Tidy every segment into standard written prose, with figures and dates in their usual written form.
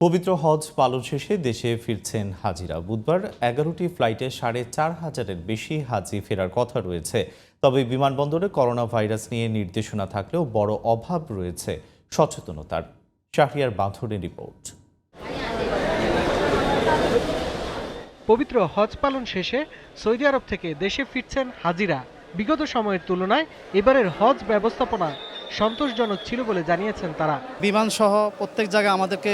পবিত্র হজ পালন শেষে দেশে ফিরছেন হাজিরা। বুধবার 11টি ফ্লাইটে 4,500-এর বেশি হাজি ফেরার কথা রয়েছে। তবে বিমানবন্দরে করোনা ভাইরাস নিয়ে নির্দেশনা থাকলেও বড় অভাব রয়েছে সচেতনতার। শাহরিয়ার বাঁধনের রিপোর্ট। পবিত্র হজ পালন শেষে সৌদি আরব থেকে দেশে ফিরছেন হাজিরা। বিগত সময়ের তুলনায় এবারের হজ ব্যবস্থাপনা সন্তোষজনক ছিল বলে জানিয়েছেন তারা। বিমান সহ প্রত্যেক জায়গায় আমাদেরকে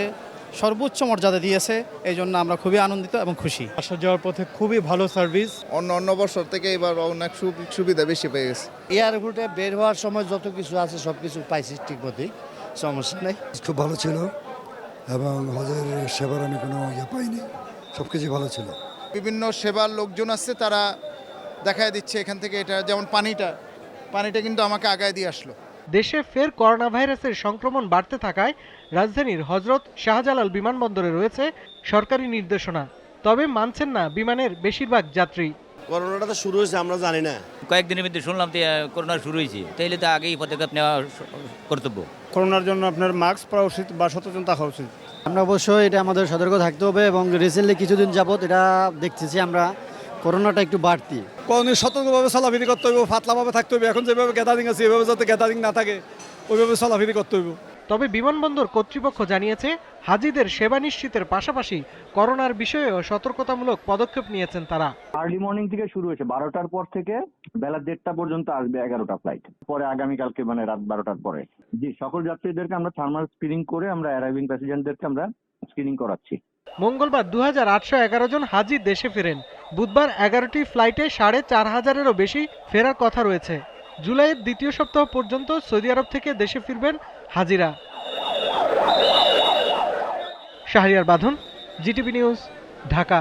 সর্বোচ্চ মর্যাদা দিয়েছে, এই জন্য আমরা খুবই আনন্দিত এবং খুশি। আসা যাওয়ার পথে খুবই ভালো সার্ভিস। অন্য বছর থেকে এবার অনেক সুবিধা বেশি পেয়ে গেছে। এয়ারপোর্টে বের হওয়ার সময় যত কিছু আছে সব কিছু পাইছি ঠিক মতোই, সমস্যা নেই। খুব ভালো ছিল এবং হজের সেবার আমি কোনো পাইনি, সব কিছু ভালো ছিল। বিভিন্ন সেবার লোকজন আসছে, তারা দেখায় দিচ্ছে এখান থেকে। এটা যেমন পানিটা কিন্তু আমাকে আগায় দিয়ে আসলো। দেশে ফের করোনা ভাইরাসের সংক্রমণ বাড়তে থাকায় রাজধানীর হজরত শাহজালাল বিমানবন্দরে রয়েছে সরকারি নির্দেশনা। তবে মানছেন না বিমানের বেশিরভাগ যাত্রী। করোনাটা তো শুরু হয়েছে আমরা জানি না। কয়েকদিনের মধ্যে শুনলাম তো করোনা শুরু হয়েছে, তাইলে তো আগেই পদক্ষেপ নেওয়া কর্তব্য। করোনার জন্য আপনার মাস্ক পরা উচিত বা সচেতন থাকা উচিত। আমরা অবশ্যই এটা আমাদের সতর্ক থাকতে হবে এবং রিসেন্টলি কিছুদিন যাবত এটা দেখতেছি আমরা করোনাটা একটু বাড়তি। করোনা সতর্কভাবে চলাফেরি করতে হবে, ফাতলাভাবে থাকতে হবে। এখন যেভাবে গ্যাদারিং আছে এভাবে যাতে গ্যাদারিং না থাকে ওইভাবে চলাফেরি করতে হবে। তবে বিমানবন্দর কর্তৃপক্ষ জানিয়েছে হাজিদের সেবা নিশ্চিতের পাশাপাশি করোনার বিষয়েও সতর্কতামূলক পদক্ষেপ নিয়েছেন তারা। আর্লি মর্নিং থেকে শুরু হয়েছে, 12টার পর থেকে বেলা 1:30টা পর্যন্ত আসবে 11টা ফ্লাইট, পরে আগামীকালকে মানে রাত 12টার পরে। জি, সকল যাত্রীদেরকে আমরা থার্মাল স্ক্রিনিং করে আমরা অ্যারাইভিং প্যাসেঞ্জারদেরকে আমরা স্ক্রিনিং করাচ্ছি। মঙ্গলবার 2811 জন হাজি দেশে ফেরেন। বুধবার 11টি ফ্লাইটে 4,500-এরও বেশি ফেরার কথা রয়েছে। জুলাইয়ের দ্বিতীয় সপ্তাহ পর্যন্ত সৌদি আরব থেকে দেশে ফিরবেন হাজিরা। শাহরিয়ার বাঁধন, জিটিভি নিউজ, ঢাকা।